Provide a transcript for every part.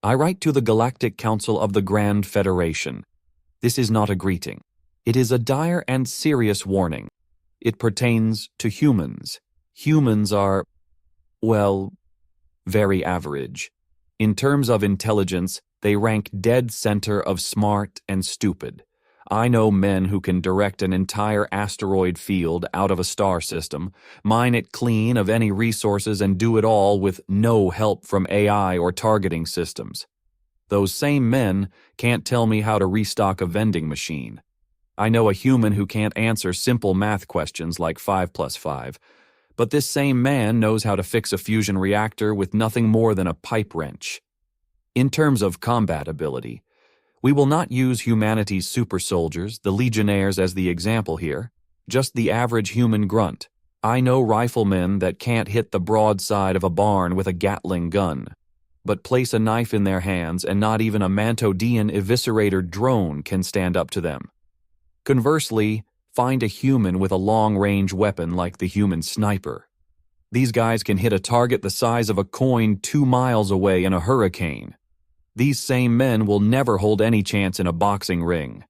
I write to the Galactic Council of the Grand Federation. This is not a greeting. It is a dire and serious warning. It pertains to humans. Humans are, well, very average. In terms of intelligence, they rank dead center of smart and stupid. I know men who can direct an entire asteroid field out of a star system, mine it clean of any resources, and do it all with no help from AI or targeting systems. Those same men can't tell me how to restock a vending machine. I know a human who can't answer simple math questions like 5 plus 5, but this same man knows how to fix a fusion reactor with nothing more than a pipe wrench. In terms of combat ability, we will not use humanity's super soldiers, the legionnaires, as the example here, just the average human grunt. I know riflemen that can't hit the broadside of a barn with a Gatling gun, but place a knife in their hands and not even a Mantodian eviscerator drone can stand up to them. Conversely, find a human with a long-range weapon like the human sniper. These guys can hit a target the size of a coin 2 miles away in a hurricane. These same men will never hold any chance in a boxing ring.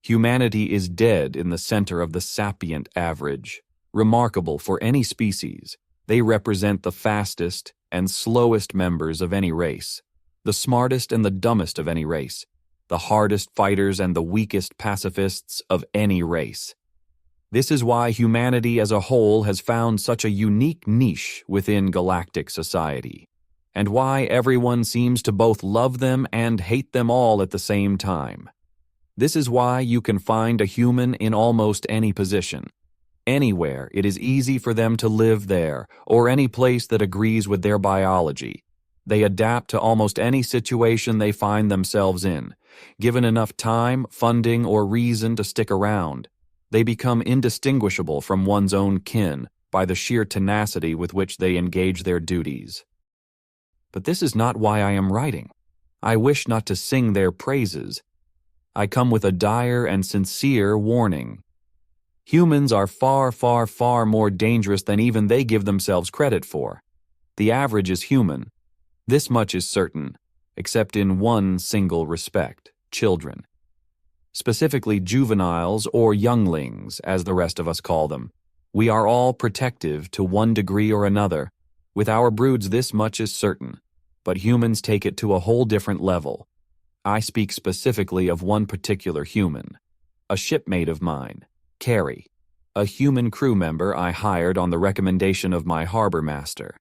Humanity is dead in the center of the sapient average. Remarkable for any species, they represent the fastest and slowest members of any race, the smartest and the dumbest of any race, the hardest fighters and the weakest pacifists of any race. This is why humanity as a whole has found such a unique niche within galactic society, and why everyone seems to both love them and hate them all at the same time. This is why you can find a human in almost any position. Anywhere, it is easy for them to live there, or any place that agrees with their biology. They adapt to almost any situation they find themselves in. Given enough time, funding, or reason to stick around, they become indistinguishable from one's own kin by the sheer tenacity with which they engage their duties. But this is not why I am writing. I wish not to sing their praises. I come with a dire and sincere warning. Humans are far, far, far more dangerous than even they give themselves credit for. The average is human. This much is certain, except in one single respect: children. Specifically juveniles or younglings, as the rest of us call them. We are all protective to one degree or another. With our broods, this much is certain, but humans take it to a whole different level. I speak specifically of one particular human, a shipmate of mine, Carrie, a human crew member I hired on the recommendation of my harbor master.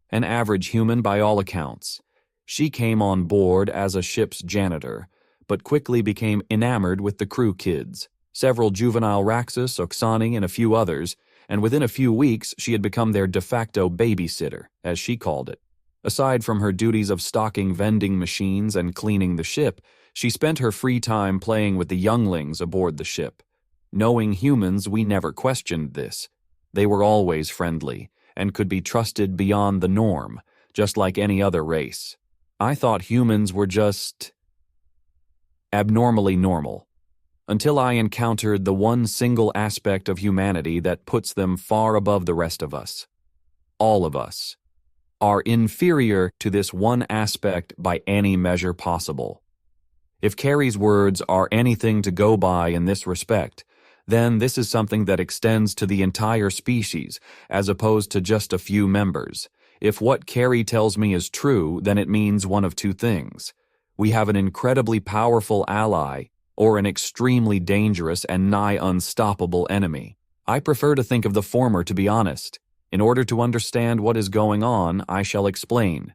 An average human by all accounts. She came on board as a ship's janitor, but quickly became enamored with the crew kids, several juvenile Raxus, Oksani, and a few others, and within a few weeks she had become their de facto babysitter, as she called it. Aside from her duties of stocking vending machines and cleaning the ship, she spent her free time playing with the younglings aboard the ship. Knowing humans, we never questioned this. They were always friendly, and could be trusted beyond the norm, just like any other race. I thought humans were just abnormally normal, until I encountered the one single aspect of humanity that puts them far above the rest of us. All of us are inferior to this one aspect by any measure possible. If Carrie's words are anything to go by in this respect, then this is something that extends to the entire species, as opposed to just a few members. If what Carrie tells me is true, then it means one of two things. We have an incredibly powerful ally, or an extremely dangerous and nigh unstoppable enemy. I prefer to think of the former, to be honest. In order to understand what is going on, I shall explain.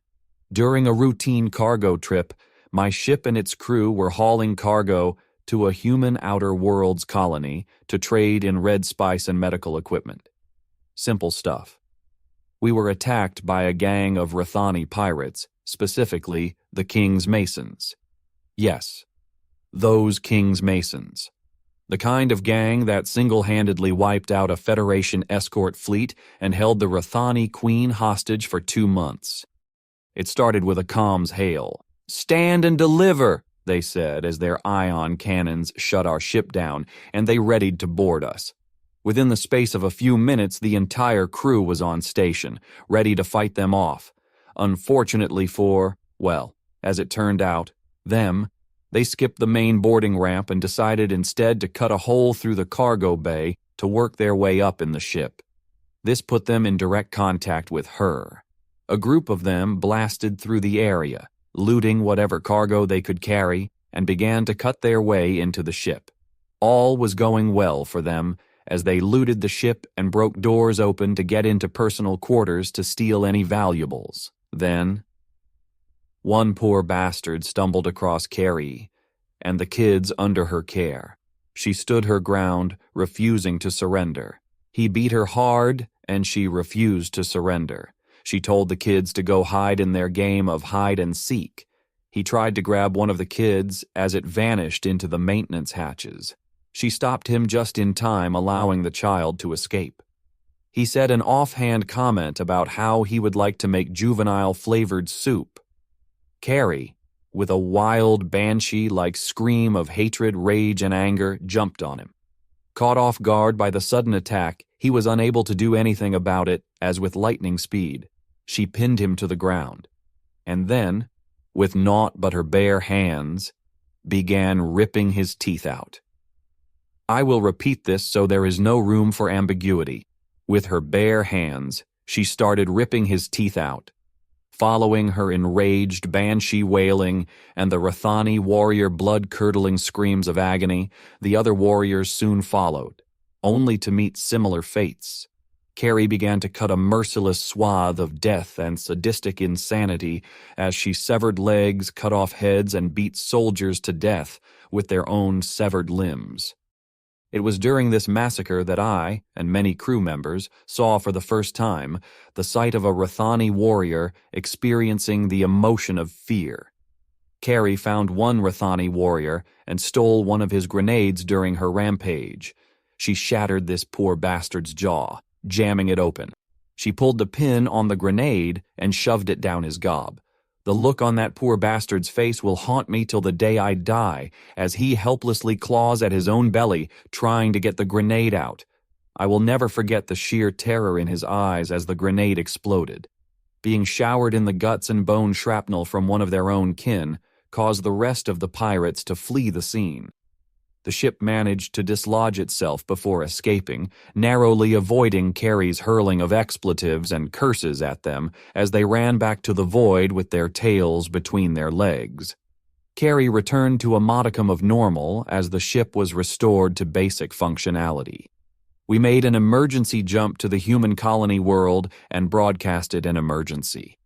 During a routine cargo trip, my ship and its crew were hauling cargo to a human outer worlds colony to trade in red spice and medical equipment. Simple stuff. We were attacked by a gang of Rathani pirates, specifically the King's Masons. Yes, those King's Masons. The kind of gang that single-handedly wiped out a Federation escort fleet and held the Rathani Queen hostage for 2 months. It started with a comms hail. "Stand and deliver," they said as their ion cannons shut our ship down, and they readied to board us. Within the space of a few minutes, the entire crew was on station, ready to fight them off. Unfortunately for, well, As it turned out, they skipped the main boarding ramp and decided instead to cut a hole through the cargo bay to work their way up in the ship. This put them in direct contact with her. A group of them blasted through the area, looting whatever cargo they could carry, and began to cut their way into the ship. All was going well for them as they looted the ship and broke doors open to get into personal quarters to steal any valuables. Then, one poor bastard stumbled across Carrie and the kids under her care. She stood her ground, refusing to surrender. He beat her hard, and she refused to surrender. She told the kids to go hide in their game of hide and seek. He tried to grab one of the kids as it vanished into the maintenance hatches. She stopped him just in time, allowing the child to escape. He said an offhand comment about how he would like to make juvenile-flavored soup. Carrie, with a wild, banshee-like scream of hatred, rage, and anger, jumped on him. Caught off guard by the sudden attack, he was unable to do anything about it, as with lightning speed, she pinned him to the ground, and then, with naught but her bare hands, began ripping his teeth out. I will repeat this so there is no room for ambiguity. With her bare hands, she started ripping his teeth out. Following her enraged banshee wailing and the Rathani warrior blood-curdling screams of agony, the other warriors soon followed, only to meet similar fates. Carrie began to cut a merciless swath of death and sadistic insanity as she severed legs, cut off heads, and beat soldiers to death with their own severed limbs. It was during this massacre that I, and many crew members, saw for the first time the sight of a Rathani warrior experiencing the emotion of fear. Carrie found one Rathani warrior and stole one of his grenades during her rampage. She shattered this poor bastard's jaw, jamming it open. She pulled the pin on the grenade and shoved it down his gob. The look on that poor bastard's face will haunt me till the day I die, as he helplessly claws at his own belly, trying to get the grenade out. I will never forget the sheer terror in his eyes as the grenade exploded. Being showered in the guts and bone shrapnel from one of their own kin caused the rest of the pirates to flee the scene. The ship managed to dislodge itself before escaping, narrowly avoiding Carrie's hurling of expletives and curses at them as they ran back to the void with their tails between their legs. Carrie returned to a modicum of normal as the ship was restored to basic functionality. We made an emergency jump to the human colony world and broadcasted an emergency.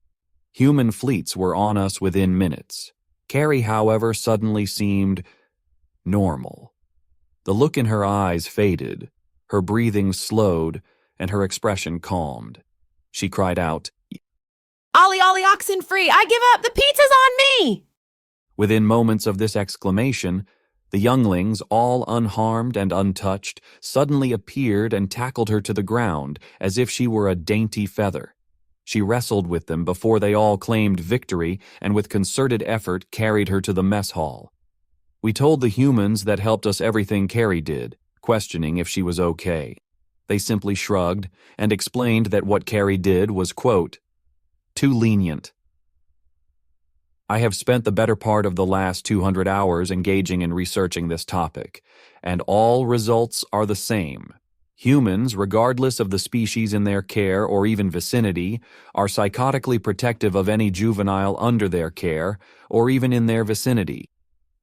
Human fleets were on us within minutes. Carrie, however, suddenly seemed normal. The look in her eyes faded, her breathing slowed, and her expression calmed. She cried out, "Ollie, Ollie, oxen free! I give up! The pizza's on me!" Within moments of this exclamation, the younglings, all unharmed and untouched, suddenly appeared and tackled her to the ground as if she were a dainty feather. She wrestled with them before they all claimed victory and with concerted effort carried her to the mess hall. We told the humans that helped us everything Carrie did, questioning if she was okay. They simply shrugged and explained that what Carrie did was, quote, too lenient. I have spent the better part of the last 200 hours engaging in researching this topic, and all results are the same. Humans, regardless of the species in their care or even vicinity, are psychotically protective of any juvenile under their care or even in their vicinity.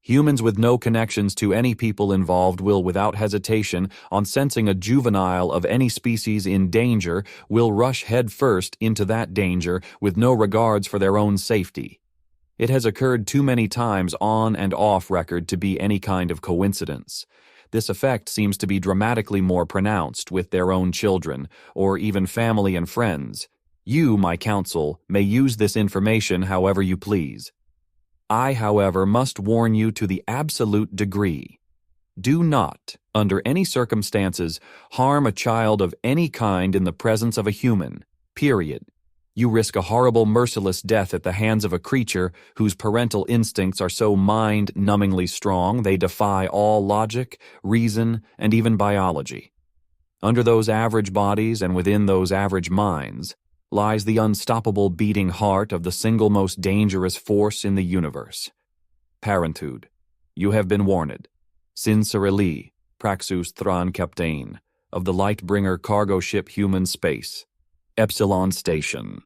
Humans with no connections to any people involved will, without hesitation, on sensing a juvenile of any species in danger, will rush headfirst into that danger with no regards for their own safety. It has occurred too many times on and off record to be any kind of coincidence. This effect seems to be dramatically more pronounced with their own children, or even family and friends. You, my counsel, may use this information however you please. I, however, must warn you to the absolute degree. Do not, under any circumstances, harm a child of any kind in the presence of a human, period. You risk a horrible, merciless death at the hands of a creature whose parental instincts are so mind-numbingly strong they defy all logic, reason, and even biology. Under those average bodies and within those average minds, lies the unstoppable beating heart of the single most dangerous force in the universe. Parenthood, you have been warned. Sincerely, Praxus Thran Captain, of the Lightbringer cargo ship Human Space. Epsilon Station.